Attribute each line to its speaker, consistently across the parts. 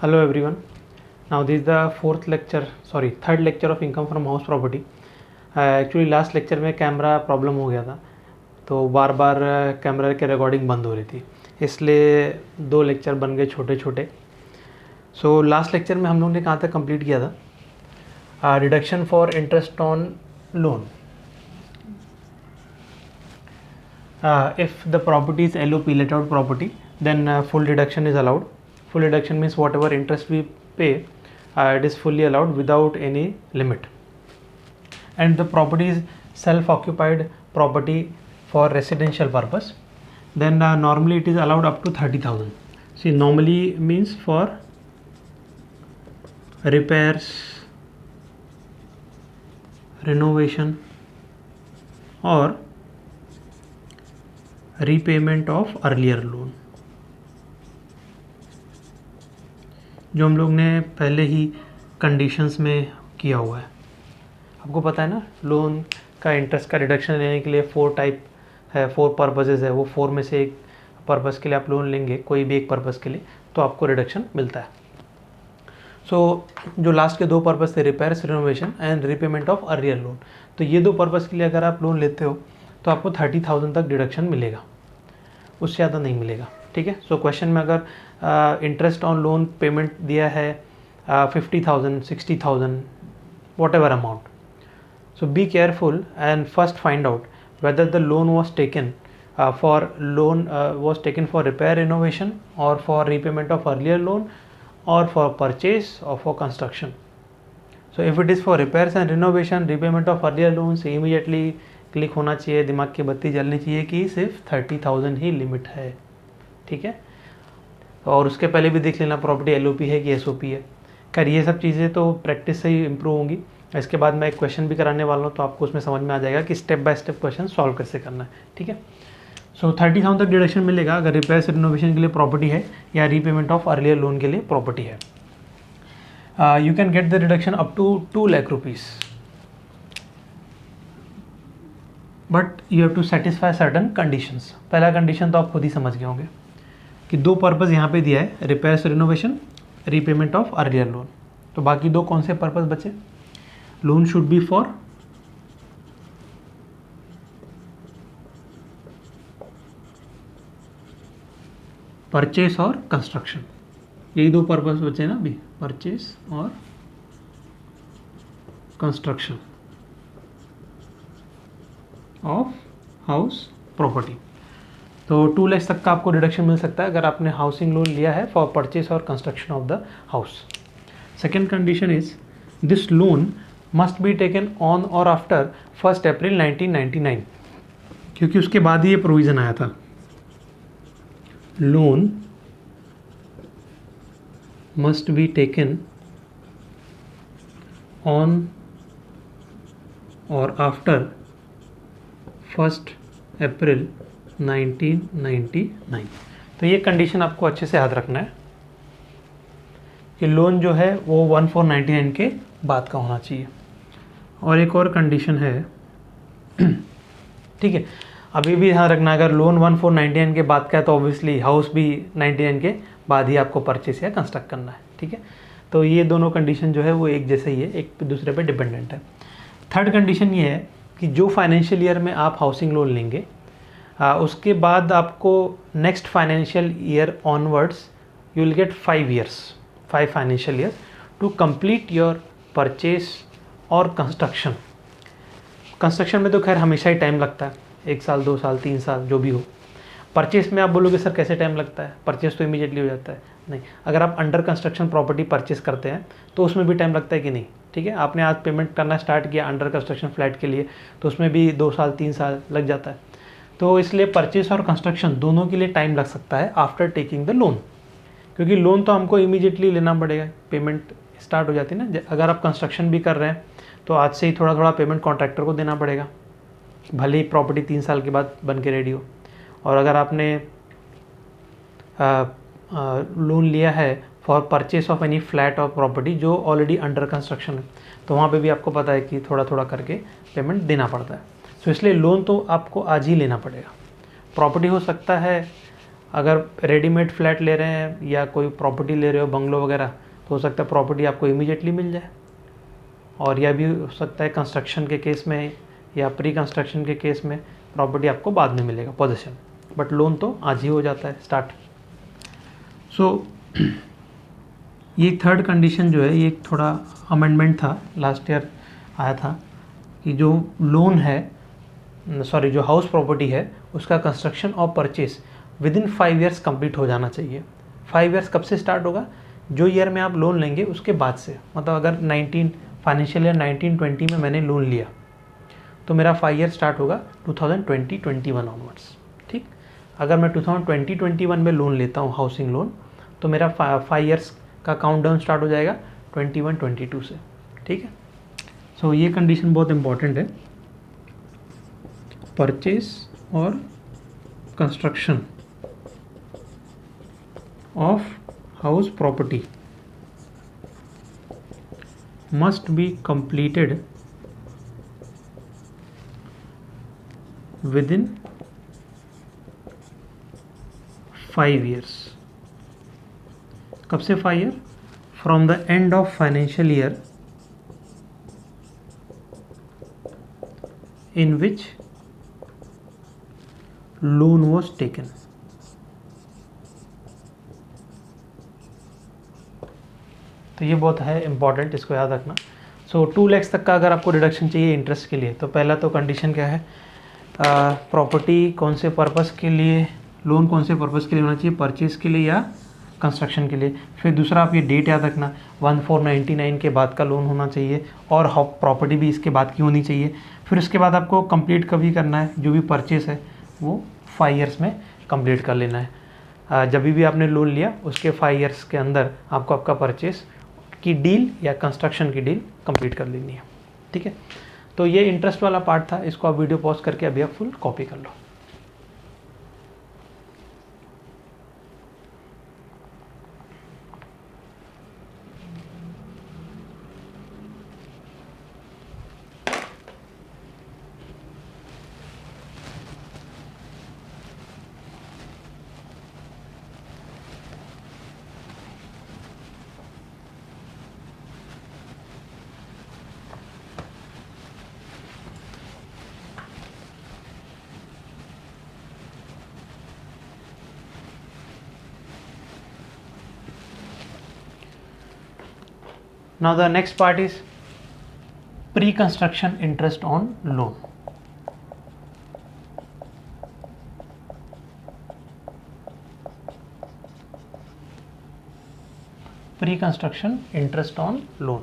Speaker 1: Hello everyone. Now this is the third lecture of income from house property. Actually last lecture में camera problem हो गया था, तो बार बार camera के recording बंद हो रही थी, इसलिए दो लेक्चर बन गए छोटे छोटे. सो लास्ट लेक्चर में हम लोग ने कहाँ तक कंप्लीट किया था? Reduction for interest on loan. If the property is LOP, let out property, then full deduction is allowed. Full deduction means whatever interest we pay, it is fully allowed without any limit. And the property is self-occupied property for residential purpose, then normally it is allowed up to 30,000. See, normally means for repairs, renovation or repayment of earlier loan. जो हम लोग ने पहले ही conditions में किया हुआ है. आपको पता है ना, लोन का इंटरेस्ट का रिडक्शन लेने के लिए 4 टाइप है, 4 पर्पसेस है. वो 4 में से एक पर्पस के लिए आप लोन लेंगे, कोई भी एक पर्पस के लिए, तो आपको रिडक्शन मिलता है. सो जो लास्ट के 2 पर्पस थे, repairs, renovation and repayment of earlier loan, तो ये 2 पर्पस के लिए अगर आप लोन लेते हो तो आपको 30,000 तक डिडक्शन मिलेगा, उससे ज़्यादा नहीं मिलेगा. ठीक है. सो क्वेश्चन में अगर इंटरेस्ट ऑन लोन पेमेंट दिया है 50,000, 60,000, whatever amount, so be careful and first find out whether the loan was taken for repair, renovation और for repayment of earlier loan और फॉर परचेज और for construction. So if it is for repairs and renovation, repayment of earlier loan से immediately click होना चाहिए, दिमाग की बत्ती जलनी चाहिए कि सिर्फ 30,000 ही लिमिट है. ठीक है. और उसके पहले भी देख लेना प्रॉपर्टी LOP है कि SOP है. खैर ये सब चीज़ें तो प्रैक्टिस से ही इम्प्रूव होंगी. इसके बाद मैं एक क्वेश्चन भी कराने वाला हूँ, तो आपको उसमें समझ में आ जाएगा कि step by step question solve कैसे करना है. ठीक है. सो 30,000 तक डिडक्शन मिलेगा अगर रिपेयर रिनोवेशन के लिए प्रॉपर्टी है या रीपेमेंट ऑफ अर्लियर लोन के लिए प्रॉपर्टी है. You can get the reduction up to 2 lakh rupees, but you have to satisfy certain conditions. पहला कंडीशन तो आप खुद ही समझ गए होंगे कि 2 पर्पस यहाँ पे दिया है, repairs, renovation, repayment of earlier loan. तो बाकी 2 कौन से पर्पस बचे? Loan should be for purchase और कंस्ट्रक्शन. यही 2 पर्पस बचे ना अभी, परचेस और कंस्ट्रक्शन ऑफ हाउस प्रॉपर्टी. तो 2 लाख तक का आपको रिडक्शन मिल सकता है अगर आपने हाउसिंग लोन लिया है फॉर परचेस और construction of the house. Second condition is this loan must be taken on और आफ्टर 1 अप्रैल 1999, क्योंकि उसके बाद ही ये प्रोविज़न आया था. Loan must be taken on और आफ्टर 1 अप्रैल 1999. तो ये कंडीशन आपको अच्छे से याद रखना है कि लोन जो है वो 1499 के बाद का होना चाहिए. और एक और कंडीशन है, ठीक है, अभी भी ध्यान रखना, अगर लोन 1499 के बाद का है तो ऑब्वियसली हाउस भी 99 के बाद ही आपको परचेस या कंस्ट्रक्ट करना है. ठीक है. तो ये दोनों कंडीशन जो है वो एक जैसे ही है, एक दूसरे पे डिपेंडेंट है. थर्ड कंडीशन ये है कि जो फाइनेंशियल ईयर में आप हाउसिंग लोन लेंगे, उसके बाद आपको next financial year onwards you will get 5 financial years to complete your purchase और कंस्ट्रक्शन. कंस्ट्रक्शन में तो खैर हमेशा ही टाइम लगता है, 1 साल, 2 साल, 3 साल, जो भी हो. परचेस में आप बोलोगे सर कैसे टाइम लगता है, परचेस तो इमीडिएटली हो जाता है. नहीं, अगर आप अंडर कंस्ट्रक्शन प्रॉपर्टी परचेस करते हैं तो उसमें भी टाइम लगता है कि नहीं. ठीक है. आपने आज पेमेंट करना स्टार्ट किया अंडर कंस्ट्रक्शन फ्लैट के लिए, तो उसमें भी 2 साल, 3 साल लग जाता है. तो इसलिए परचेस और कंस्ट्रक्शन दोनों के लिए टाइम लग सकता है आफ्टर टेकिंग द लोन, क्योंकि लोन तो हमको इमीडिएटली लेना पड़ेगा, पेमेंट स्टार्ट हो जाती है ना. अगर आप कंस्ट्रक्शन भी कर रहे हैं तो आज से ही थोड़ा थोड़ा पेमेंट कॉन्ट्रैक्टर को देना पड़ेगा, भले ही प्रॉपर्टी 3 साल के बाद बन के रेडी हो. और अगर आपने लोन लिया है for purchase of any flat और प्रॉपर्टी जो ऑलरेडी अंडर कंस्ट्रक्शन है, तो वहाँ पे भी आपको पता है कि थोड़ा थोड़ा करके पेमेंट देना पड़ता है. सो इसलिए लोन तो आपको आज ही लेना पड़ेगा. प्रॉपर्टी हो सकता है अगर रेडीमेड फ्लैट ले रहे हैं या कोई प्रॉपर्टी ले रहे हो बंगलो वगैरह, तो हो सकता है प्रॉपर्टी आपको इमीडिएटली मिल जाए, और यह भी हो सकता है कंस्ट्रक्शन के केस में या प्री कंस्ट्रक्शन के केस में प्रॉपर्टी आपको बाद में मिलेगा पोजीशन, बट लोन तो आज ही हो जाता है स्टार्ट। सो ये थर्ड कंडीशन जो है ये एक थोड़ा अमेंडमेंट था, लास्ट ईयर आया था कि जो लोन है, सॉरी जो हाउस प्रॉपर्टी है उसका कंस्ट्रक्शन और purchase with in 5 years complete हो जाना चाहिए। 5 ईयर्स कब से स्टार्ट होगा? जो ईयर में आप लोन लेंगे उसके बाद से। मतलब अगर फाइनेंशियल ईयर 1920 में मैंने लोन लिया तो मेरा 5 ईयर स्टार्ट होगा 2020-21 ऑनवर्ड्स। ठीक, अगर मैं 2020-21 में लोन लेता हूँ हाउसिंग लोन, तो मेरा 5 ईयर्स का काउंट डाउन स्टार्ट हो जाएगा 21-22 से। ठीक है, सो ये कंडीशन बहुत इंपॉर्टेंट है। परचेस और construction of house property must be completed within 5 years। कब से 5 year? From the end of financial year in which loan was taken। तो ये बहुत है इम्पॉर्टेंट, इसको याद रखना। सो 2 लाख तक का अगर आपको डिडक्शन चाहिए इंटरेस्ट के लिए, तो पहला तो कंडीशन क्या है, प्रॉपर्टी कौन से पर्पस के लिए, लोन कौन से पर्पस के लिए होना चाहिए, परचेज के लिए या कंस्ट्रक्शन के लिए। फिर दूसरा आप ये डेट याद रखना, 1499 के बाद का लोन होना चाहिए और प्रॉपर्टी भी इसके बाद की होनी चाहिए। फिर उसके बाद आपको कंप्लीट कभी करना है, जो भी परचेस है वो 5 ईयर्स में कंप्लीट कर लेना है। जब भी आपने लोन लिया उसके 5 ईयर्स के अंदर आपको आपका परचेस की डील या कंस्ट्रक्शन की डील कंप्लीट कर लेनी है। ठीक है, तो ये इंटरेस्ट वाला पार्ट था, इसको आप वीडियो पॉज करके अभी आप फुल कॉपी कर लो। Now the next part is pre-construction interest on loan। Pre-construction interest on loan।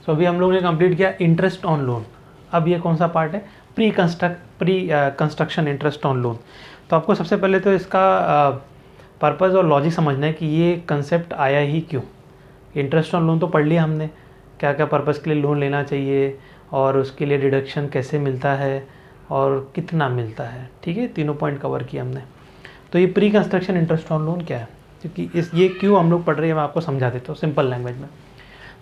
Speaker 1: So अभी हम लोगों ने कंप्लीट किया इंटरेस्ट ऑन लोन। अब ये कौन सा पार्ट है? Pre construction interest on loan. तो आपको सबसे पहले तो इसका पर्पज़ और लॉजिक समझना है कि ये कंसेप्ट आया ही क्यों। इंटरेस्ट ऑन लोन तो पढ़ लिया हमने, क्या क्या पर्पज़ के लिए लोन लेना चाहिए और उसके लिए डिडक्शन कैसे मिलता है और कितना मिलता है। ठीक है, तीनों पॉइंट कवर किया हमने। तो ये pre construction interest on loan क्या है, क्योंकि ये क्यों हम लोग पढ़ रहे हैं, मैं आपको समझा देता हूँ सिंपल लैंग्वेज में।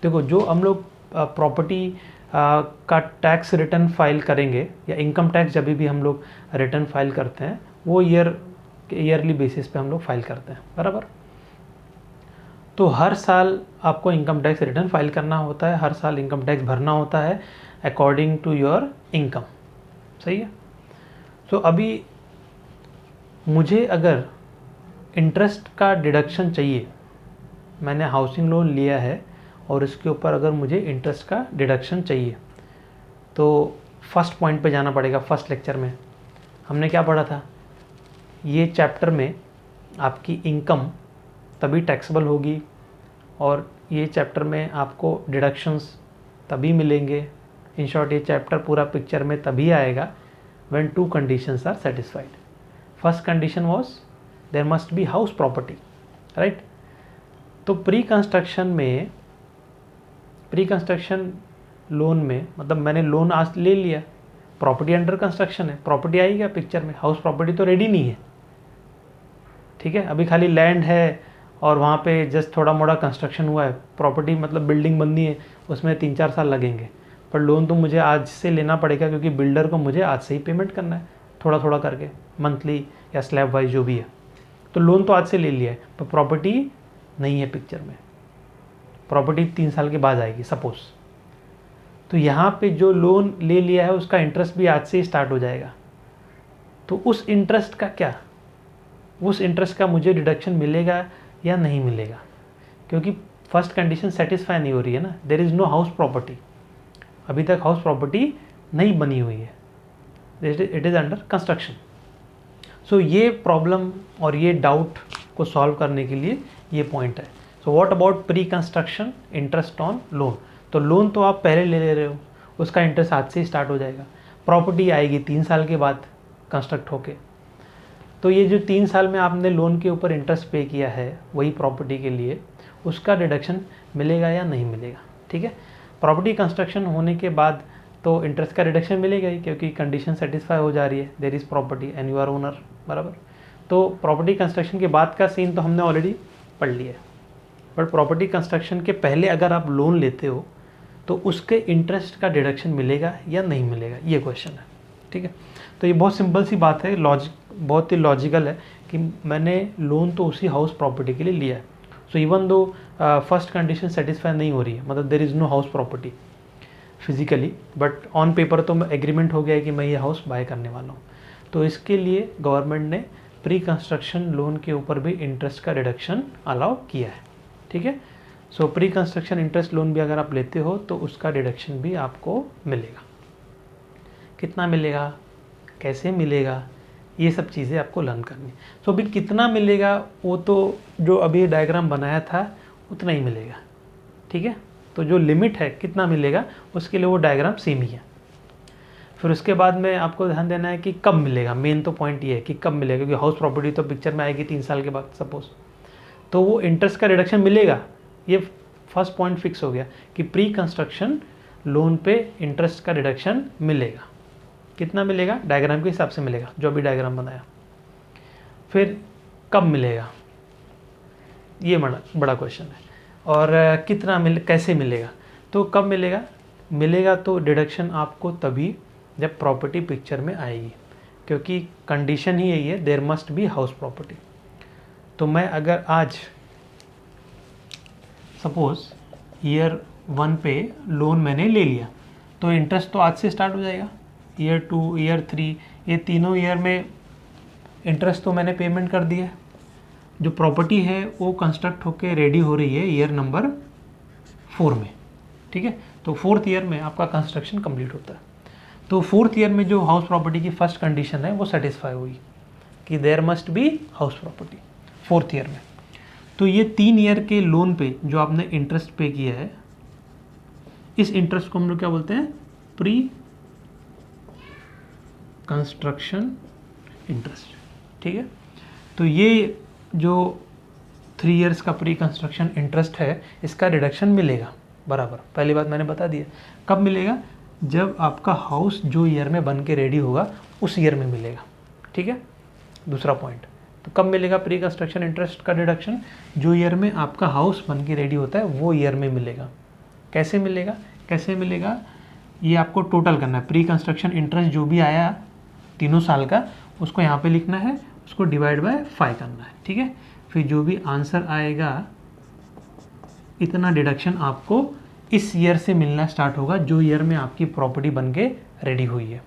Speaker 1: देखो, जो हम लोग प्रॉपर्टी का टैक्स रिटर्न फाइल करेंगे या इनकम टैक्स जब भी हम लोग रिटर्न फाइल करते हैं, वो ईयरली बेसिस पे हम लोग फाइल करते हैं, बराबर। तो हर साल आपको इनकम टैक्स रिटर्न फाइल करना होता है, हर साल इनकम टैक्स भरना होता है अकॉर्डिंग टू योर इनकम। सही है। तो अभी मुझे अगर इंटरेस्ट का डिडक्शन चाहिए, मैंने हाउसिंग लोन लिया है और इसके ऊपर अगर मुझे इंटरेस्ट का डिडक्शन चाहिए, तो फर्स्ट पॉइंट पे जाना पड़ेगा। फर्स्ट लेक्चर में हमने क्या पढ़ा था, ये चैप्टर में आपकी इनकम तभी टैक्सेबल होगी और ये चैप्टर में आपको डिडक्शंस तभी मिलेंगे। इन शॉर्ट, ये चैप्टर पूरा पिक्चर में तभी आएगा when 2 conditions are satisfied. First condition was there must be house property, right. तो प्री कंस्ट्रक्शन लोन में मतलब मैंने लोन आज ले लिया, प्रॉपर्टी अंडर कंस्ट्रक्शन है, प्रॉपर्टी आई क्या पिक्चर में, हाउस प्रॉपर्टी तो रेडी नहीं है। ठीक है, अभी खाली लैंड है और वहाँ पे जस्ट थोड़ा मोड़ा कंस्ट्रक्शन हुआ है, प्रॉपर्टी मतलब बिल्डिंग बननी है, उसमें 3-4 साल लगेंगे। पर लोन तो मुझे आज से लेना पड़ेगा क्योंकि बिल्डर को मुझे आज से ही पेमेंट करना है, थोड़ा थोड़ा करके, मंथली या स्लैब वाइज जो भी है। तो लोन तो आज से ले लिया है, पर प्रॉपर्टी नहीं है पिक्चर में, प्रॉपर्टी 3 साल के बाद आएगी सपोज। तो यहाँ पे जो लोन ले लिया है उसका इंटरेस्ट भी आज से ही स्टार्ट हो जाएगा। तो उस इंटरेस्ट का क्या, उस इंटरेस्ट का मुझे डिडक्शन मिलेगा या नहीं मिलेगा, क्योंकि फर्स्ट कंडीशन सेटिस्फाई नहीं हो रही है ना, there is no house property, अभी तक हाउस प्रॉपर्टी नहीं बनी हुई है, it is under construction. So ये प्रॉब्लम और ये डाउट को सॉल्व करने के लिए ये पॉइंट है। So what about pre construction interest on loan. तो लोन तो आप पहले ले रहे हो, उसका इंटरेस्ट आज से ही स्टार्ट हो जाएगा, प्रॉपर्टी आएगी 3 साल के बाद कंस्ट्रक्ट होके। तो ये जो 3 साल में आपने लोन के ऊपर इंटरेस्ट पे किया है वही प्रॉपर्टी के लिए, उसका डिडक्शन मिलेगा या नहीं मिलेगा, ठीक है। प्रॉपर्टी कंस्ट्रक्शन होने के बाद तो इंटरेस्ट का रिडक्शन मिलेगा ही, क्योंकि कंडीशन सेटिस्फाई हो जा रही है, there is property and you are owner, बराबर। तो प्रॉपर्टी कंस्ट्रक्शन के बाद का सीन तो हमने ऑलरेडी पढ़ लिया है, बट प्रॉपर्टी कंस्ट्रक्शन के पहले अगर आप लोन लेते हो तो उसके इंटरेस्ट का डिडक्शन मिलेगा या नहीं मिलेगा, ये क्वेश्चन है, ठीक है। तो ये बहुत सिंपल सी बात है, बहुत ही लॉजिकल है कि मैंने लोन तो उसी हाउस प्रॉपर्टी के लिए लिया है। So even though first condition satisfy नहीं हो रही है, मतलब there is no house property physically, but on paper तो एग्रीमेंट हो गया है कि मैं ये हाउस बाय करने वाला हूँ। तो इसके लिए गवर्नमेंट ने प्री कंस्ट्रक्शन लोन के ऊपर भी इंटरेस्ट का रिडक्शन अलाउ किया है, ठीक है। सो प्री कंस्ट्रक्शन इंटरेस्ट लोन भी अगर आप लेते हो तो उसका डिडक्शन भी आपको मिलेगा। कितना मिलेगा, कैसे मिलेगा, ये सब चीज़ें आपको लर्न करनी। सो अभी कितना मिलेगा वो तो जो अभी डायग्राम बनाया था उतना ही मिलेगा, ठीक है। तो जो लिमिट है कितना मिलेगा उसके लिए वो डायग्राम सेम ही है। फिर उसके बाद में आपको ध्यान देना है कि कब मिलेगा, मेन तो पॉइंट ये है कि कब मिलेगा, क्योंकि हाउस प्रॉपर्टी तो पिक्चर में आएगी 3 साल के बाद सपोज, तो वो इंटरेस्ट का रिडक्शन मिलेगा। ये फर्स्ट पॉइंट फिक्स हो गया कि प्री कंस्ट्रक्शन लोन पे इंटरेस्ट का रिडक्शन मिलेगा। कितना मिलेगा, डायग्राम के हिसाब से मिलेगा, जो अभी डायग्राम बनाया। फिर कब मिलेगा, ये बड़ा क्वेश्चन है। और कितना कैसे मिलेगा, तो कब मिलेगा, मिलेगा तो डिडक्शन आपको तभी जब प्रॉपर्टी पिक्चर में आएगी, क्योंकि कंडीशन ही यही है, there must be house property. तो मैं अगर आज सपोज ईयर 1 पे लोन मैंने ले लिया तो इंटरेस्ट तो आज से स्टार्ट हो जाएगा। ईयर 2, ईयर 3, ये तीनों ईयर में इंटरेस्ट तो मैंने पेमेंट कर दिया है। जो प्रॉपर्टी है वो कंस्ट्रक्ट होके रेडी हो रही है ईयर नंबर 4 में, ठीक है। तो 4th ईयर में आपका कंस्ट्रक्शन कंप्लीट होता है। तो 4th ईयर में जो हाउस प्रॉपर्टी की फर्स्ट कंडीशन है वो सेटिस्फाई हुई कि there must be house property 4th year में। तो ये 3 ईयर के लोन पे जो आपने इंटरेस्ट पे किया है, इस इंटरेस्ट को हम लोग क्या बोलते हैं, प्री कंस्ट्रक्शन इंटरेस्ट, ठीक है। तो ये जो 3 इयर्स का प्री कंस्ट्रक्शन इंटरेस्ट है इसका रिडक्शन मिलेगा, बराबर। पहली बात मैंने बता दिया, कब मिलेगा, जब आपका हाउस जो ईयर में बन के रेडी होगा उस ईयर में मिलेगा, ठीक है। दूसरा पॉइंट, तो कब मिलेगा प्री कंस्ट्रक्शन इंटरेस्ट का डिडक्शन, जो ईयर में आपका हाउस बन के रेडी होता है वो ईयर में मिलेगा। कैसे मिलेगा, कैसे मिलेगा, ये आपको टोटल करना है। प्री कंस्ट्रक्शन इंटरेस्ट जो भी आया 3 साल का उसको यहाँ पे लिखना है, उसको डिवाइड बाय 5 करना है, ठीक है। फिर जो भी आंसर आएगा इतना डिडक्शन आपको इस ईयर से मिलना स्टार्ट होगा जो ईयर में आपकी प्रॉपर्टी बन के रेडी हुई है।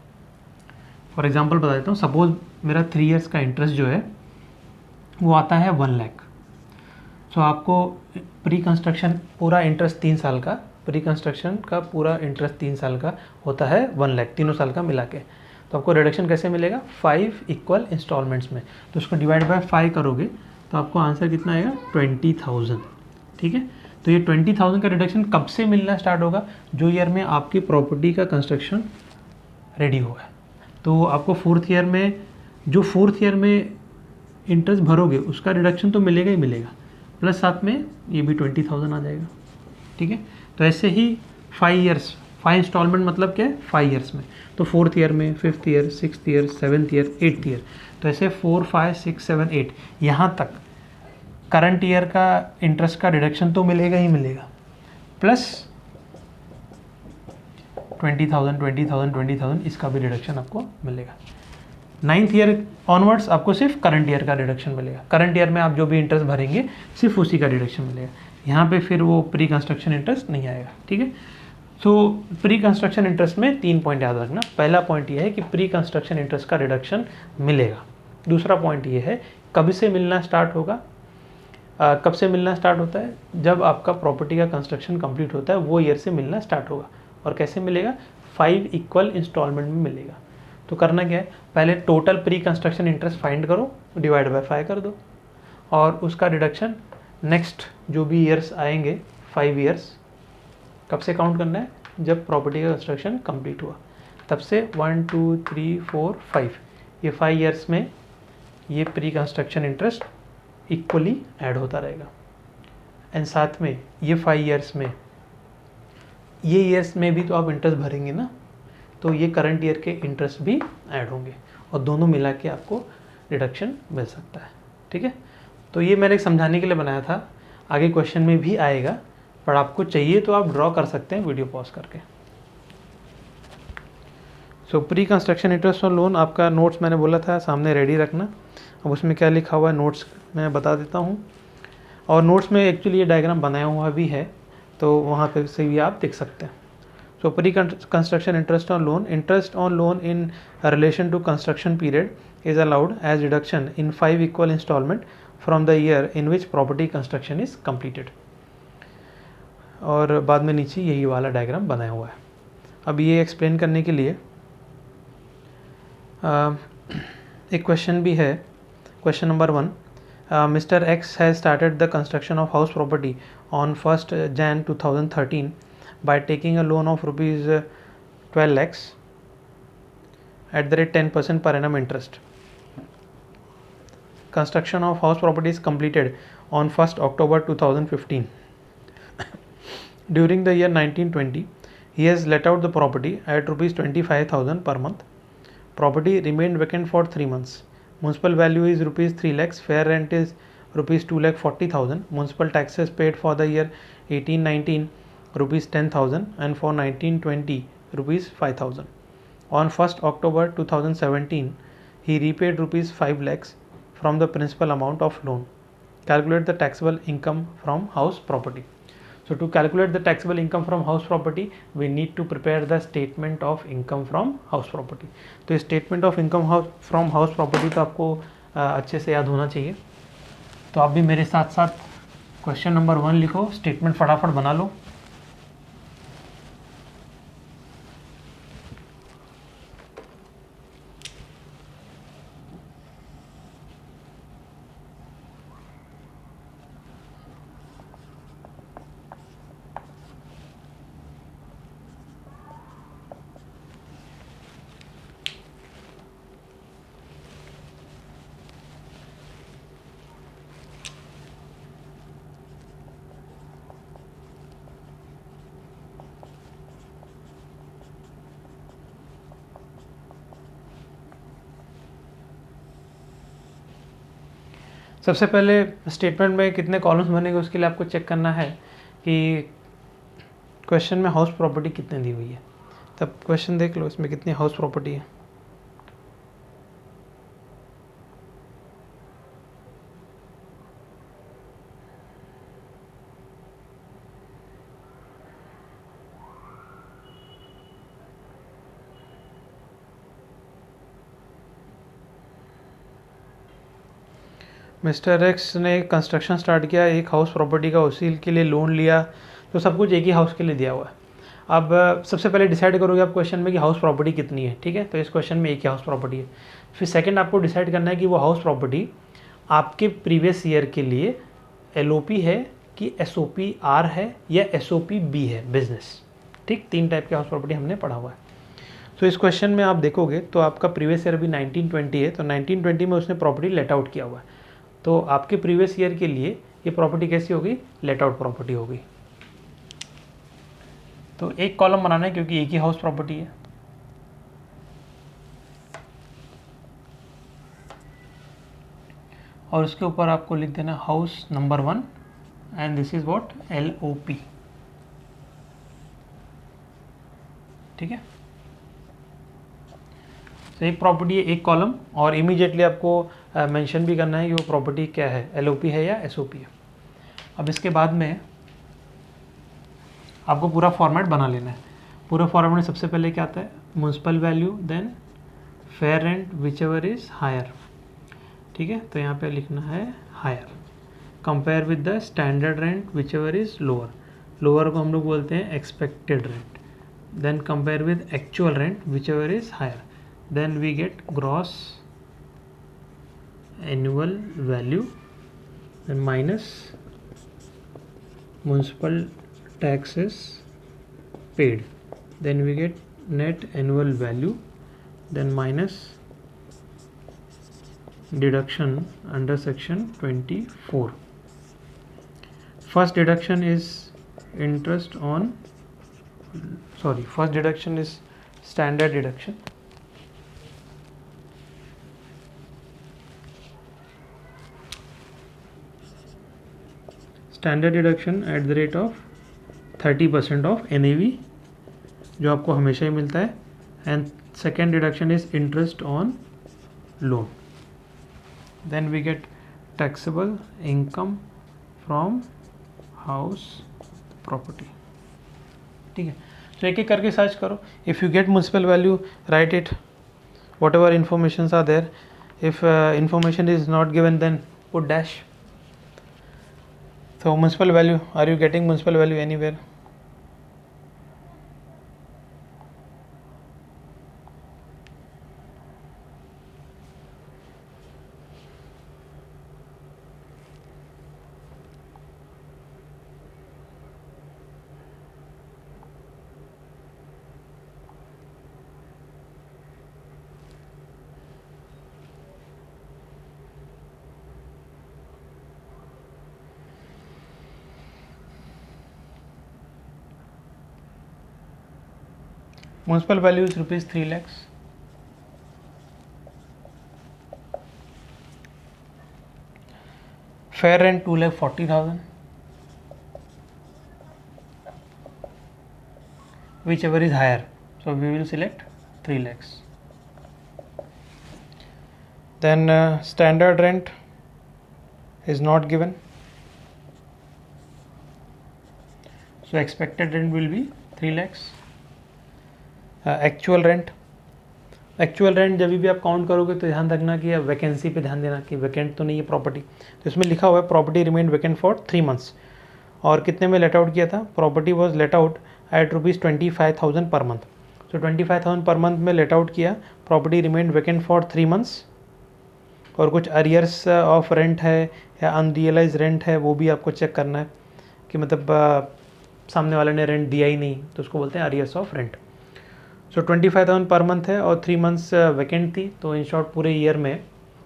Speaker 1: फॉर एग्जांपल बता देता हूँ, सपोज मेरा 3 इयर्स का इंटरेस्ट जो है वो आता है 1 लाख। सो आपको प्री कंस्ट्रक्शन पूरा इंटरेस्ट 3 साल का, प्री कंस्ट्रक्शन का पूरा इंटरेस्ट 3 साल का होता है 1 लाख, तीनों साल का मिला के। तो आपको रिडक्शन कैसे मिलेगा, 5 इक्वल इंस्टॉलमेंट्स में। तो उसको डिवाइड बाय 5 करोगे तो आपको आंसर कितना आएगा, 20,000, ठीक है। तो ये 20,000 का रिडक्शन कब से मिलना स्टार्ट होगा, जो ईयर में आपकी प्रॉपर्टी का कंस्ट्रक्शन रेडी हुआ है। तो आपको 4th ईयर में, जो 4th ईयर में इंटरेस्ट भरोगे उसका रिडक्शन तो मिलेगा ही मिलेगा, प्लस साथ में ये भी 20,000 आ जाएगा, ठीक है। तो ऐसे ही 5 इयर्स, 5 इंस्टॉलमेंट मतलब क्या है, 5 इयर्स में। तो 4th ईयर में, 5th year, 6th year, 7th year, 8th year, तो ऐसे 4, 5, 6, 7, 8 यहाँ तक करंट ईयर का इंटरेस्ट का रिडक्शन तो मिलेगा ही मिलेगा, प्लस 20,000 20,000 20,000 इसका भी रिडक्शन आपको मिलेगा। 9th ईयर ऑनवर्ड्स आपको सिर्फ करंट ईयर का डिडक्शन मिलेगा। करंट ईयर में आप जो भी इंटरेस्ट भरेंगे सिर्फ उसी का डिडक्शन मिलेगा। यहाँ पे फिर वो प्री कंस्ट्रक्शन इंटरेस्ट नहीं आएगा, ठीक है। सो प्री कंस्ट्रक्शन इंटरेस्ट में 3 पॉइंट याद रखना। पहला पॉइंट ये है कि प्री कंस्ट्रक्शन इंटरेस्ट का रिडक्शन मिलेगा। दूसरा पॉइंट ये है कब से मिलना स्टार्ट होगा। कब से मिलना स्टार्ट होता है, जब आपका प्रॉपर्टी का कंस्ट्रक्शन कंप्लीट होता है वो ईयर से मिलना स्टार्ट होगा। और कैसे मिलेगा, 5 इक्वल इंस्टॉलमेंट में मिलेगा। तो करना क्या है, पहले total pre construction interest find करो, डिवाइड बाय 5 कर दो, और उसका डिडक्शन नेक्स्ट जो भी ईयर्स आएंगे 5 ईयर्स कब से काउंट करना है, जब प्रॉपर्टी का कंस्ट्रक्शन कंप्लीट हुआ तब से 1 2 3 4 5 ये 5 ईयर्स में ये pre construction interest equally add होता रहेगा। एंड साथ में ये 5 ईयर्स में ये ईयर्स में भी तो आप इंटरेस्ट भरेंगे ना, तो ये करंट ईयर के इंटरेस्ट भी ऐड होंगे और दोनों मिला के आपको रिडक्शन मिल सकता है, ठीक है। तो ये मैंने समझाने के लिए बनाया था, आगे क्वेश्चन में भी आएगा, पर आपको चाहिए तो आप ड्रॉ कर सकते हैं वीडियो पॉज करके। सो pre construction interest on loan आपका नोट्स मैंने बोला था सामने रेडी रखना। अब उसमें क्या लिखा हुआ है नोट्स मैं बता देता हूँ, और नोट्स में एक्चुअली ये डायग्राम बनाया हुआ भी है, तो वहाँ पे से भी आप देख सकते हैं। So pre construction interest on loan in relation to construction period is allowed as deduction in 5 equal instalment from the year in which property construction is completed. और बाद में नीचे यही वाला डायग्राम बनाया हुआ है। अब ये एक्सप्लेन करने के लिए एक क्वेश्चन भी है। Question number 1, Mr. X has started the construction of house property on 1st Jan 2013 by taking a loan of rupees 12 lakhs at the rate 10% per annum interest. Construction of house property is completed on 1st October 2015. During the year 1920, he has let out the property at rupees 25,000 per month. Property remained vacant for 3 months. Municipal value is rupees 3 lakhs. Fair rent is rupees 2,40,000. Municipal taxes paid for the year 1819 rupees 10,000 and for 1920 rupees 5,000. On 1st October 2017, he repaid rupees 5 lakhs from the principal amount of loan. Calculate the taxable income from house property. So to calculate the taxable income from house property, we need to prepare the statement of income from house property. तो statement of income from house property तो आपको अच्छे से याद होना चाहिए। तो आप भी मेरे साथ साथ क्वेश्चन नंबर 1 लिखो, स्टेटमेंट फटाफट बना लो। सबसे पहले स्टेटमेंट में कितने कॉलम्स बनेंगे उसके लिए आपको चेक करना है कि क्वेश्चन में हाउस प्रॉपर्टी कितने दी हुई है। तब क्वेश्चन देख लो इसमें कितनी हाउस प्रॉपर्टी है। मिस्टर एक्स ने कंस्ट्रक्शन स्टार्ट किया, एक हाउस प्रॉपर्टी का उसी के लिए लोन लिया, तो सब कुछ एक ही हाउस के लिए दिया हुआ है। अब सबसे पहले डिसाइड करोगे आप क्वेश्चन में कि हाउस प्रॉपर्टी कितनी है, ठीक है। तो इस क्वेश्चन में एक ही हाउस प्रॉपर्टी है। फिर सेकंड आपको डिसाइड करना है कि वो हाउस प्रॉपर्टी आपके प्रीवियस ईयर के लिए LOP है कि SOP R है या SOP B है, बिजनेस, ठीक। 3 टाइप के हाउस प्रॉपर्टी हमने पढ़ा हुआ है। तो इस क्वेश्चन में आप देखोगे तो आपका प्रीवियस ईयर अभी 1920 है, तो 1920 में उसने प्रॉपर्टी लेट आउट किया हुआ है। तो आपके प्रीवियस ईयर के लिए ये प्रॉपर्टी कैसी होगी, लेट आउट प्रॉपर्टी होगी। तो एक कॉलम बनाना है क्योंकि एक ही हाउस प्रॉपर्टी है। और उसके ऊपर आपको लिख देना house number 1 and this is what LOP, ठीक है। तो एक प्रॉपर्टी है, एक कॉलम, और इमीडिएटली आपको मेंशन भी करना है कि वो प्रॉपर्टी क्या है, एलओपी है या एसओपी है। अब इसके बाद में आपको पूरा फॉर्मेट बना लेना है। पूरा फॉर्मेट में सबसे पहले क्या आता है, municipal value, then fair rent whichever is higher, ठीक है, तो यहाँ पे लिखना है higher, compare with the standard rent whichever is lower, lower को हम लोग बोलते हैं expected rent, then compare with actual rent whichever is higher, then we get gross annual value, then minus municipal taxes paid, then we get net annual value, then minus deduction under section 24. First deduction is interest on, sorry, first deduction is standard deduction, standard deduction at the rate of 30% of NAV, जो आपको हमेशा ही मिलता है, and second deduction is interest on loan, then we get taxable income from house property, ठीक है। तो एक एक करके सर्च करो, if you get municipal value write it, whatever information are there, if information is not given then put dash. So municipal value, are you getting municipal value anywhere? Municipal value is rupees 3 lakhs. Fair rent 2,40,000. Whichever is higher, so we will select 3 lakhs. Then standard rent is not given, so expected rent will be 3 lakhs. Actual rent, actual rent जब भी आप count करोगे तो ध्यान रखना कि vacancy पे ध्यान देना कि वैकेंट तो नहीं है प्रॉपर्टी, तो इसमें लिखा हुआ है property remain vacant for 3 months, और कितने में लेट आउट किया था, property was let out at ₹25,000 per month, so 25,000 per month में लेट आउट किया, property remain vacant for 3 months, और कुछ अरियर्स ऑफ रेंट है या अनरियलाइज रेंट है वो भी आपको चेक करना है कि मतलब सामने वाले ने रेंट दिया ही नहीं, तो उसको बोलते हैं arrears of rent. So 25,000 per month है और 3 मंथ्स वैकेंट थी, तो इन शॉर्ट पूरे ईयर में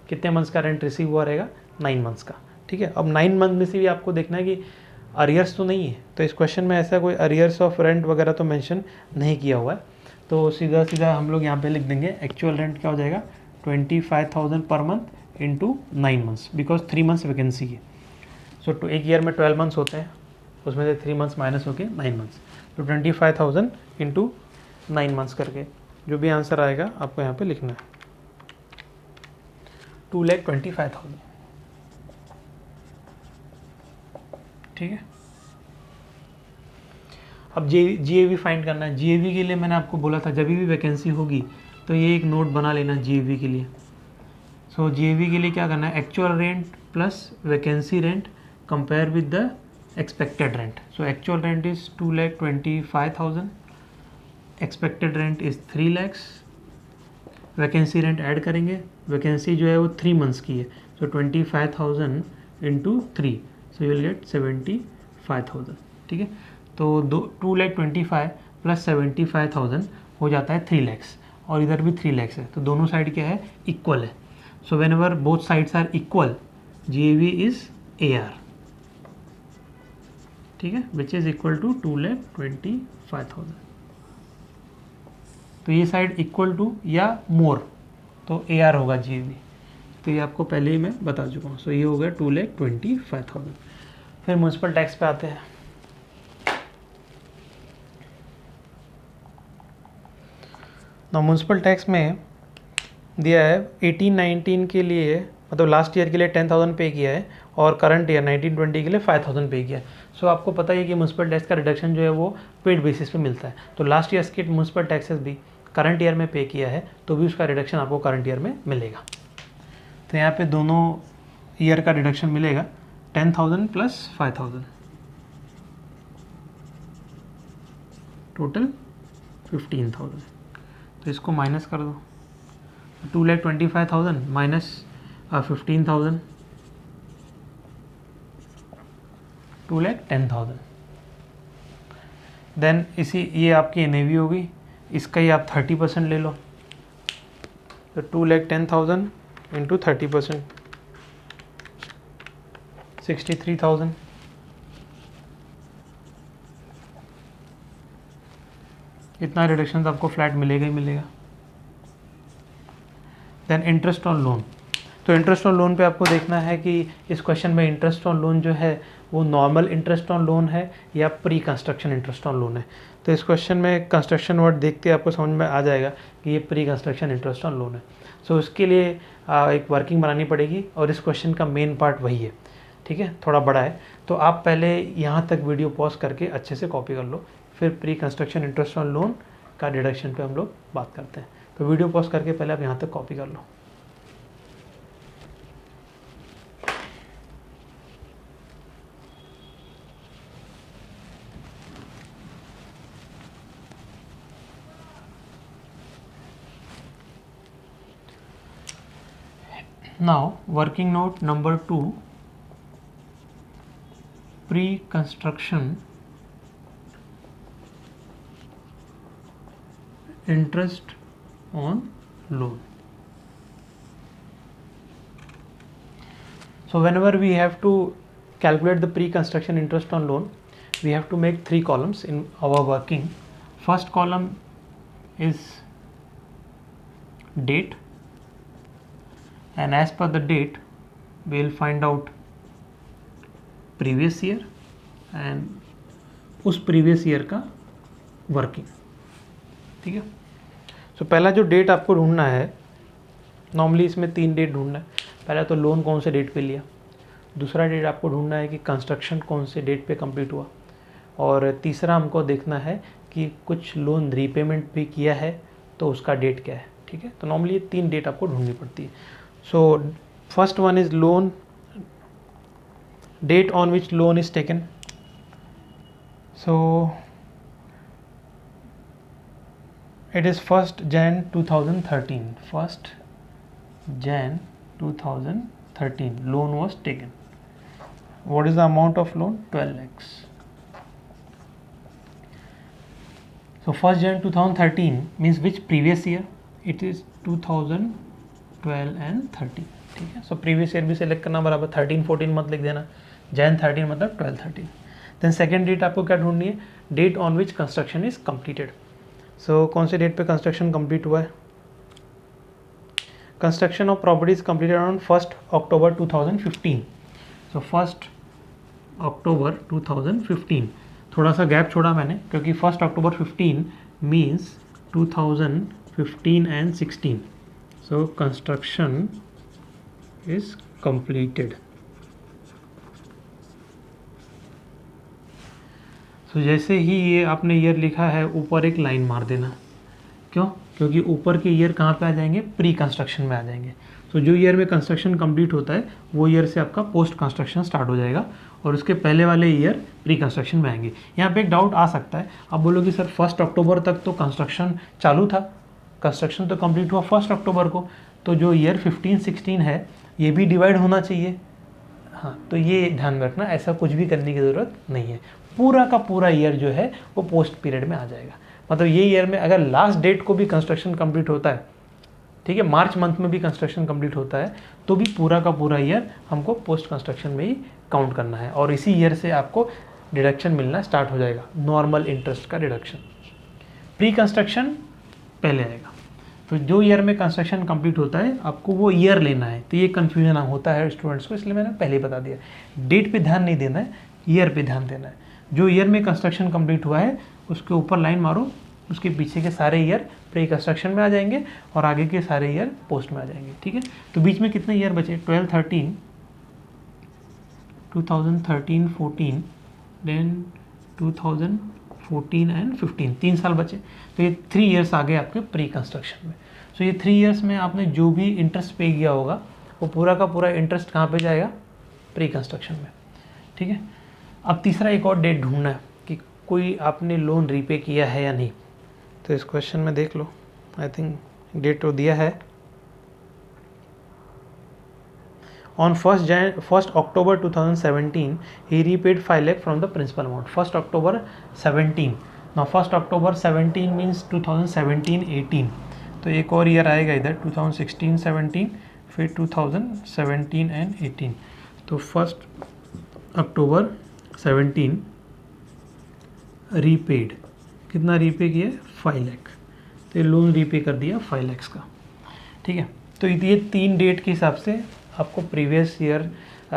Speaker 1: कितने मंथ्स का रेंट रिसीव हुआ रहेगा, 9 मंथ्स का, ठीक है। अब 9 मंथ में से भी आपको देखना है कि अरियर्स तो नहीं है, तो इस क्वेश्चन में ऐसा कोई अरियर्स ऑफ रेंट वगैरह तो मेंशन नहीं किया हुआ है, तो सीधा सीधा हम लोग यहाँ पे लिख देंगे एक्चुअल रेंट क्या हो जाएगा 25,000 per month into 9 months, because 3 months vacancy है। सो तो एक ईयर में 12 मंथ्स होते हैं, उसमें से 3 मंथ्स माइनस होके 9 मंथ्स, तो 25,000 इंटू 9 मंथ्स करके जो भी आंसर आएगा आपको यहाँ पे लिखना है 2,25,000, ठीक है। अब GAV फाइंड करना है। GAV के लिए मैंने आपको बोला था जब भी वैकेंसी होगी तो ये एक नोट बना लेना GAV के लिए। सो GAV के लिए क्या करना है, actual rent plus vacancy rent compare with the expected rent. So actual rent is 2,25,000, expected rent is 3 lakhs, vacancy rent add करेंगे, वैकेंसी जो है वो 3 मंथ्स की है, सो 25,000 into 3, so you will gate 75,000, ठीक है। तो 2,25,000 प्लस 75,000 हो जाता है 3 lakhs, और इधर भी 3 lakhs है, तो दोनों साइड क्या है, इक्वल है। So whenever both sides are equal GAV is AR, ठीक है, विच इज इक्वल टू 2,25,000। तो ये साइड इक्वल टू या मोर तो AR होगा GAV, तो ये आपको पहले ही मैं बता चुका हूँ। सो ये हो गया 2,25,000। फिर म्युनिसिपल टैक्स पे आते हैं। ना म्युनिसिपल टैक्स में दिया है 18-19 के लिए, मतलब लास्ट ईयर के लिए 10,000 पे किया है और करंट ईयर 19-20 के लिए 5,000 पे किया है। सो आपको पता है कि म्यूनसिपल टैक्स का रिडक्शन जो है वो पेड बेसिस पे मिलता है। तो लास्ट ईयर के म्यूनसिपल टैक्सेस भी करंट ईयर में पे किया है तो भी उसका रिडक्शन आपको करंट ईयर में मिलेगा। तो यहाँ पे दोनों ईयर का रिडक्शन मिलेगा 10,000 प्लस 5,000, टोटल 15,000। तो इसको माइनस कर दो, 2,25,000 माइनस 15,000, 2,10,000। देन ये आपकी NAV होगी, इसका ही आप 30% ले लो, तो 2,10,000 इंटू 30%, 63,000। इतना रिडक्शन आपको फ्लैट मिलेगा ही मिलेगा। देन इंटरेस्ट ऑन लोन, तो इंटरेस्ट ऑन लोन पे आपको देखना है कि इस क्वेश्चन में इंटरेस्ट ऑन लोन जो है वो नॉर्मल इंटरेस्ट ऑन लोन है या pre construction interest on loan है। तो इस क्वेश्चन में कंस्ट्रक्शन वर्ड देखते आपको समझ में आ जाएगा कि ये pre construction interest on loan है। सो इसके लिए एक वर्किंग बनानी पड़ेगी और इस क्वेश्चन का मेन पार्ट वही है, ठीक है, थोड़ा बड़ा है। तो आप पहले यहाँ तक वीडियो पॉज करके अच्छे से कॉपी कर लो, फिर pre construction interest on loan का डिडक्शन पे हम लोग बात करते हैं। तो वीडियो पॉज करके पहले आप यहाँ तक कॉपी कर लो। Now working note number 2, pre-construction interest on loan. So whenever we have to calculate the pre-construction interest on loan, we have to make 3 columns in our working. First column is date, and as per the date we will find out previous year and उस previous year का working, ठीक है। सो पहला जो date आपको ढूंढना है, normally इसमें 3 डेट ढूंढना है। पहला तो लोन कौन से डेट पे लिया, दूसरा डेट आपको ढूंढना है कि कंस्ट्रक्शन कौन से डेट पे कंप्लीट हुआ, और तीसरा हमको देखना है कि कुछ लोन रीपेमेंट भी किया है तो उसका डेट क्या है, ठीक है। तो नॉर्मली ये 3 डेट आपको ढूंढनी पड़ती है। So first one is loan, date on which loan is taken. So it is 1st Jan 2013, 1st Jan 2013 loan was taken. What is the amount of loan? 12 lakhs. So 1st Jan 2013 means which previous year? It is 2012 and 13, ठीक है। So previous year भी select करना, बराबर 13-14 मत लिख देना, Jan 13 मतलब 12-13। Then second date आपको क्या ढूंढनी है, date on which construction is completed. So कौन से डेट पे कंस्ट्रक्शन कंप्लीट हुआ है, construction of property is completed on 1st October 2015। सो 1st October 2015, थोड़ा सा गैप छोड़ा मैंने क्योंकि 1st October 15 means 2015 and 16। So construction is completed. So जैसे ही ये आपने ईयर लिखा है ऊपर एक लाइन मार देना, क्यों, क्योंकि ऊपर के ईयर कहाँ पे आ जाएंगे, प्री कंस्ट्रक्शन में आ जाएंगे। तो जो ईयर में कंस्ट्रक्शन कंप्लीट होता है वो ईयर से आपका पोस्ट कंस्ट्रक्शन स्टार्ट हो जाएगा और उसके पहले वाले ईयर प्री कंस्ट्रक्शन में आएंगे। यहाँ पे एक डाउट आ सकता है, आप बोलोगे सर 1st October तक तो कंस्ट्रक्शन चालू था, कंस्ट्रक्शन तो कंप्लीट हुआ 1st October को, तो जो ईयर 15-16 है ये भी डिवाइड होना चाहिए। हाँ, तो ये ध्यान में रखना, ऐसा कुछ भी करने की ज़रूरत नहीं है, पूरा का पूरा ईयर जो है वो पोस्ट पीरियड में आ जाएगा। मतलब ये ईयर में अगर लास्ट डेट को भी कंस्ट्रक्शन कंप्लीट होता है, ठीक है, मार्च मंथ में भी कंस्ट्रक्शन कंप्लीट होता है, तो भी पूरा का पूरा ईयर हमको पोस्ट कंस्ट्रक्शन में ही काउंट करना है और इसी ईयर से आपको डिडक्शन मिलना स्टार्ट हो जाएगा, नॉर्मल इंटरेस्ट का डिडक्शन। प्री कंस्ट्रक्शन पहले आएगा। तो जो ईयर में कंस्ट्रक्शन कंप्लीट होता है आपको वो ईयर लेना है, तो ये कन्फ्यूजन होता है स्टूडेंट्स को, इसलिए मैंने पहले ही बता दिया। डेट पे ध्यान नहीं देना है, ईयर पे ध्यान देना है। जो ईयर में कंस्ट्रक्शन कंप्लीट हुआ है उसके ऊपर लाइन मारो, उसके पीछे के सारे ईयर प्री कंस्ट्रक्शन में आ जाएंगे और आगे के सारे ईयर पोस्ट में आ जाएंगे, ठीक है। तो बीच में कितने ईयर बचे, 2013 14 देन 2014 एंड 15, 3 साल बचे। तो ये 3 ईयर्स आ गए आपके प्री कंस्ट्रक्शन में। सो ये 3 ईयर्स में आपने जो भी इंटरेस्ट पे किया होगा वो पूरा का पूरा इंटरेस्ट कहाँ पे जाएगा, प्री कंस्ट्रक्शन में, ठीक है। अब तीसरा एक और डेट ढूंढना है कि कोई आपने लोन रीपे किया है या नहीं। तो इस क्वेश्चन में देख लो, आई थिंक डेट तो दिया है, On 1st October 2017, he repaid 5 lakh from the principal amount. 1st October 17. Now 1st October 17 means 2017-18. तो एक और ईयर आएगा इधर 2016-17, फिर 2017 एंड 18. तो 1st October 17 रीपेड, कितना रीपे किया, 5 लाख। तो ये लोन रीपे कर दिया 5 लाख का, ठीक है। तो ये 3 डेट के हिसाब से आपको प्रीवियस ईयर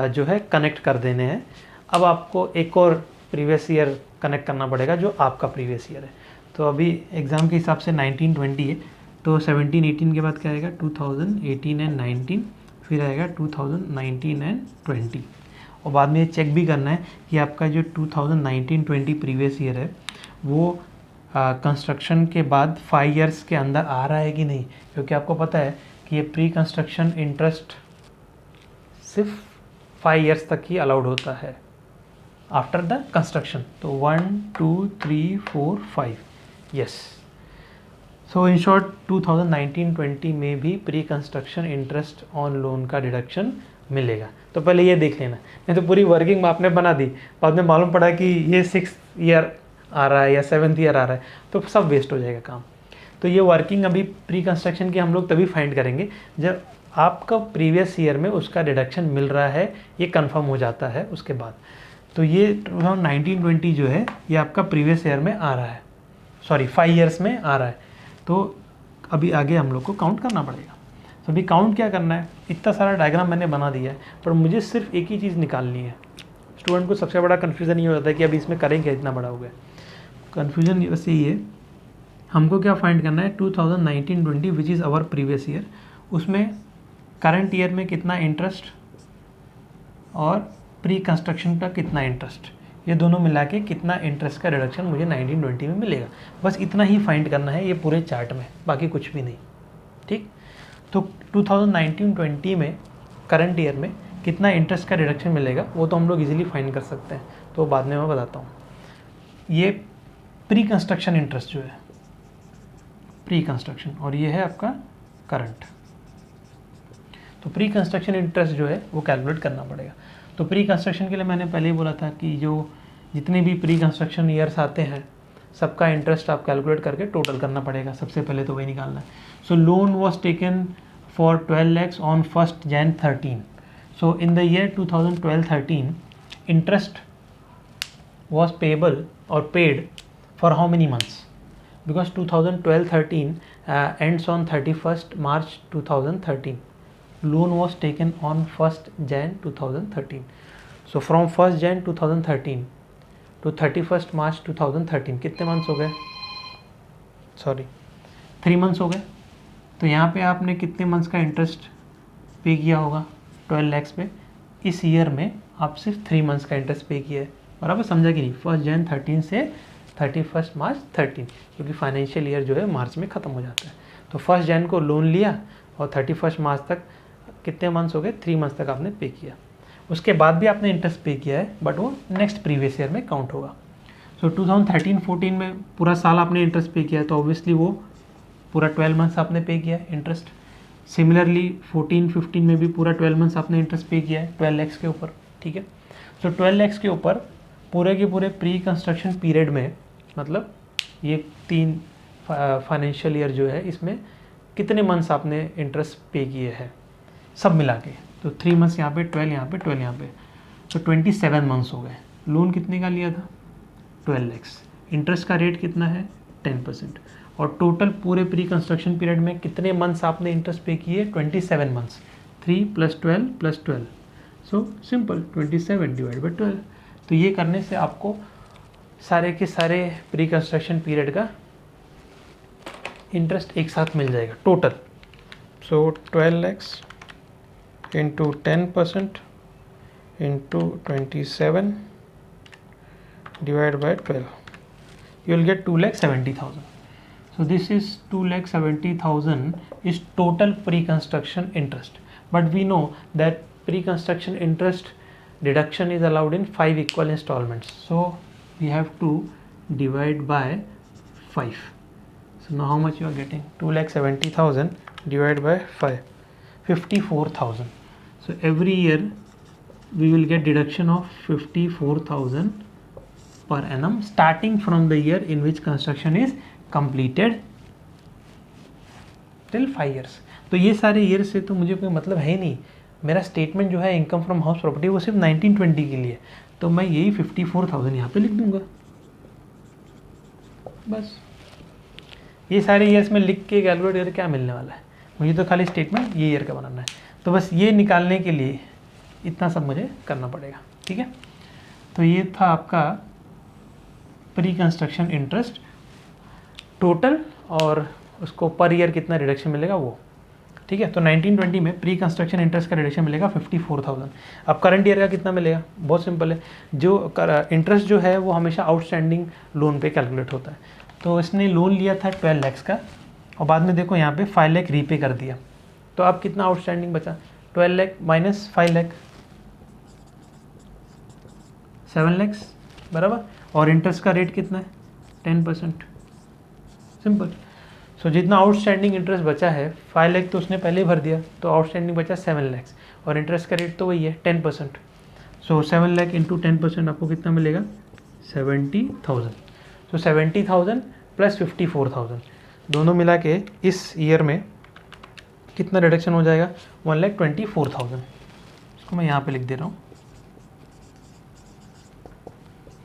Speaker 1: जो है कनेक्ट कर देने हैं। अब आपको एक और प्रीवियस ईयर कनेक्ट करना पड़ेगा जो आपका प्रीवियस ईयर है। तो अभी एग्ज़ाम के हिसाब से 19-20 है, तो 17-18 के बाद क्या आएगा, 2018 एंड 19, फिर आएगा 2019 एंड 20। और बाद में ये चेक भी करना है कि आपका जो 2019-20 प्रीवियस ईयर है वो कंस्ट्रक्शन के बाद 5 ईयर्स के अंदर आ रहा है कि नहीं, क्योंकि आपको पता है कि ये प्री कंस्ट्रक्शन इंटरेस्ट सिर्फ 5 ईयर्स तक ही अलाउड होता है आफ्टर द कंस्ट्रक्शन। तो 1 2 3 4 5, यस। सो इन शॉर्ट 2019-20 में भी pre construction interest on loan का डिडक्शन मिलेगा। तो पहले ये देख लेना, नहीं तो पूरी वर्किंग आपने बना दी, बाद में मालूम पड़ा कि ये 6th ईयर आ रहा है या 7th ईयर आ रहा है, तो सब वेस्ट हो जाएगा काम। तो ये वर्किंग अभी प्री कंस्ट्रक्शन की हम लोग तभी फाइंड करेंगे जब आपका प्रीवियस ईयर में उसका डिडक्शन मिल रहा है, ये कंफर्म हो जाता है उसके बाद। तो ये 2019-20 जो है ये आपका प्रीवियस ईयर में आ रहा है, सॉरी 5 ईयर्स में आ रहा है। तो अभी आगे हम लोग को काउंट करना पड़ेगा। तो अभी काउंट क्या करना है, इतना सारा डायग्राम मैंने बना दिया है, पर मुझे सिर्फ एक ही चीज़ निकालनी है। स्टूडेंट को सबसे बड़ा कन्फ्यूज़न ये हो जाता है कि अभी इसमें करेंगे, इतना बड़ा हो गया। कन्फ्यूज़न वैसे ये है, हमको क्या फाइंड करना है, 2019-20 which is our previous year, उसमें करंट ईयर में कितना इंटरेस्ट और प्री कंस्ट्रक्शन का कितना इंटरेस्ट, ये दोनों मिला के कितना इंटरेस्ट का रिडक्शन मुझे 19-20 में मिलेगा। बस इतना ही फाइंड करना है ये पूरे चार्ट में, बाकी कुछ भी नहीं, ठीक। तो 2019-20 में करंट ईयर में कितना इंटरेस्ट का रिडक्शन मिलेगा वो तो हम लोग इजीली फाइंड कर सकते हैं, तो बाद में मैं बताता हूँ। ये प्री कंस्ट्रक्शन इंटरेस्ट जो है, प्री कंस्ट्रक्शन, और ये है आपका करंट। तो प्री कंस्ट्रक्शन इंटरेस्ट जो है वो कैलकुलेट करना पड़ेगा। तो प्री कंस्ट्रक्शन के लिए मैंने पहले ही बोला था कि जो जितने भी प्री कंस्ट्रक्शन ईयर्स आते हैं सबका इंटरेस्ट आप कैलकुलेट करके टोटल करना पड़ेगा, सबसे पहले तो वही निकालना है। So loan was taken for 12 lakhs on 1st Jan 13। So in the year 2012-13 interest was payable और paid for how many months, because 2012-13 ends on 31st March 2013. Loan was taken on 1st Jan 2013. So from 1st Jan 2013 to 31st March 2013 कितने months हो गए, sorry 3 months हो गए। तो यहाँ पे आपने कितने मंथ्स का इंटरेस्ट पे किया होगा 12 lakhs पे, इस ईयर में आप सिर्फ 3 मंथ्स का इंटरेस्ट पे किया है। बराबर समझा कि नहीं, 1st Jan 13 से 31st March 13, क्योंकि फाइनेंशियल ईयर जो है मार्च में ख़त्म हो जाता है। तो 1st Jan को लोन लिया और 31st March तक कितने मंथ्स हो गए, 3 मंथ्स तक आपने पे किया। उसके बाद भी आपने इंटरेस्ट पे किया है, बट वो नेक्स्ट प्रीवियस ईयर में काउंट होगा। सो 2013-14 में पूरा साल आपने इंटरेस्ट पे किया है, तो ऑब्वियसली वो पूरा 12 मंथ्स आपने पे किया है इंटरेस्ट। सिमिलरली 14-15 में भी पूरा 12 मंथ्स आपने इंटरेस्ट पे किया है 12 lakhs के ऊपर, ठीक है। सो 12 lakhs के ऊपर पूरे के पूरे प्री कंस्ट्रक्शन पीरियड में, मतलब ये 3 फाइनेंशियल ईयर जो है इसमें कितने मंथ्स आपने इंटरेस्ट पे किए हैं सब मिला के। तो 3 मंथ्स यहाँ पे, 12 यहाँ पे, 12 यहाँ पे, तो 27 मंथ्स हो गए। लोन कितने का लिया था, 12 lakhs। इंटरेस्ट का रेट कितना है, 10%। और टोटल पूरे प्री कंस्ट्रक्शन पीरियड में कितने मंथ्स आपने इंटरेस्ट पे किए, 27 months. 3 + 12 + 12, so simple 27 divide by 12। तो ये करने से आपको सारे के सारे प्री कंस्ट्रक्शन पीरियड का इंटरेस्ट एक साथ मिल जाएगा total. So 12 lakhs into 10% into 27 divided by 12, you will get 2,70,000. So this is 2,70,000 is total pre-construction interest. But we know that pre-construction interest deduction is allowed in 5 equal installments. So we have to divide by 5. So now how much you are getting? 2,70,000 divided by 5, 54,000. So every year we will get deduction of 54,000 per annum starting from the year in which construction is completed till 5 years. तो ये सारे year से तो मुझे कोई मतलब है ही नहीं। मेरा स्टेटमेंट जो है इनकम फ्रॉम हाउस प्रॉपर्टी वो सिर्फ 1920 के लिए, तो मैं यही 54,000 यहाँ पे लिख दूंगा बस। ये सारे ईयर्स में लिख के कैलकुलेट करके क्या मिलने वाला है, मुझे तो खाली स्टेटमेंट ये ईयर का बनाना है। तो बस ये निकालने के लिए इतना सब मुझे करना पड़ेगा, ठीक है। तो ये था आपका प्री कंस्ट्रक्शन इंटरेस्ट टोटल, और उसको पर ईयर कितना रिडक्शन मिलेगा वो, ठीक है। तो 1920 में प्री कंस्ट्रक्शन इंटरेस्ट का रिडक्शन मिलेगा 54,000। अब करंट ईयर का कितना मिलेगा, बहुत सिंपल है, जो इंटरेस्ट जो है वो हमेशा आउटस्टैंडिंग लोन पे कैलकुलेट होता है। तो इसने लोन लिया था 12 lakhs का, और बाद में देखो यहाँ पे 5 लाख रीपे कर दिया, तो अब कितना आउटस्टैंडिंग बचा, 12 लाख माइनस 5 लाख, 7 lakhs बराबर। और इंटरेस्ट का रेट कितना है, 10%, सिंपल। सो जितना आउटस्टैंडिंग इंटरेस्ट बचा है 5 लाख तो उसने पहले ही भर दिया, तो आउटस्टैंडिंग बचा 7 lakhs, और इंटरेस्ट का रेट तो वही है 10%। सो 7 लाख इंटू 10% आपको कितना मिलेगा, 70,000। तो 70,000 प्लस 54,000 दोनों मिला के इस ईयर में कितना रिडक्शन हो जाएगा, 1,24,000। इसको मैं यहाँ पे लिख दे रहा हूँ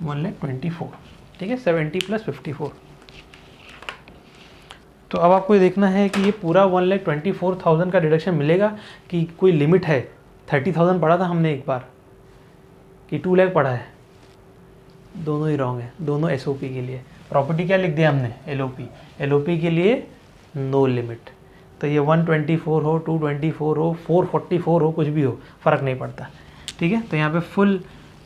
Speaker 1: 1,24,000, ठीक है, 70 प्लस 54। तो अब आपको ये देखना है कि ये पूरा 1,24,000 का रिडक्शन मिलेगा कि कोई लिमिट है। 30,000 पढ़ा था हमने एक बार कि 2 लाख पढ़ा है, दोनों ही रॉन्ग है, दोनों एसओपी के लिए। प्रॉपर्टी क्या लिख दिया हमने, एलओपी, एलओपी के लिए नो लिमिट। तो ये 124 हो, 224 हो, 444 हो, कुछ भी हो, फ़र्क नहीं पड़ता, ठीक है। तो यहाँ पे फुल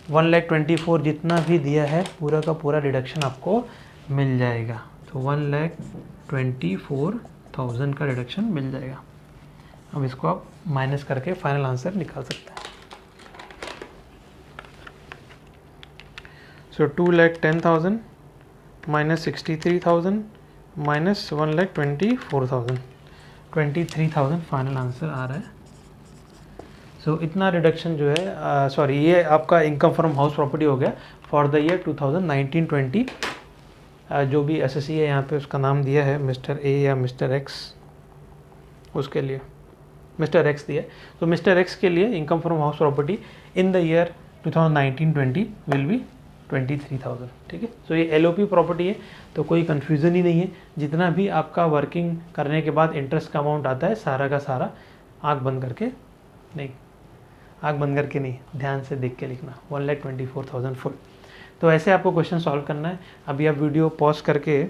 Speaker 1: 1,24,000 जितना भी दिया है पूरा का पूरा रिडक्शन आपको मिल जाएगा। तो 1,24,000 का रिडक्शन मिल जाएगा। अब इसको आप माइनस करके फाइनल आंसर निकाल सकते हैं। सो 2,10,000 माइनस 63,000 माइनस 1,24,000, 23,000 फाइनल आंसर आ रहा है। सो इतना रिडक्शन जो है, सॉरी, ये आपका इनकम फ्रॉम हाउस प्रॉपर्टी हो गया फॉर द ईयर 2019-20। जो भी एसएससी है यहाँ पे उसका नाम दिया है मिस्टर ए या मिस्टर एक्स, उसके लिए मिस्टर एक्स दिया है। तो मिस्टर एक्स के लिए income from house property in the year 2019-20 will be 23,000, ठीक है। सो ये एलओपी प्रॉपर्टी है, तो कोई कन्फ्यूज़न ही नहीं है। जितना भी आपका वर्किंग करने के बाद इंटरेस्ट का अमाउंट आता है सारा का सारा आँख बंद करके नहीं, आँख बंद करके नहीं, ध्यान से देख के लिखना, 1,24,000 फुल। तो ऐसे आपको क्वेश्चन सॉल्व करना है। अभी आप वीडियो पॉज करके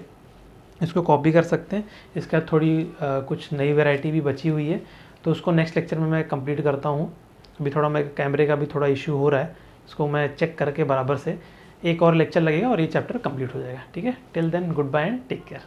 Speaker 1: इसको कॉपी कर सकते हैं। इसका थोड़ी कुछ नई वैरायटी भी बची हुई है, तो उसको नेक्स्ट लेक्चर में मैं कंप्लीट करता हूँ। अभी थोड़ा मैं कैमरे का भी थोड़ा इशू हो रहा है, इसको मैं चेक करके बराबर से एक और लेक्चर लगेगा और ये चैप्टर कंप्लीट हो जाएगा, ठीक है। Till then goodbye and take care.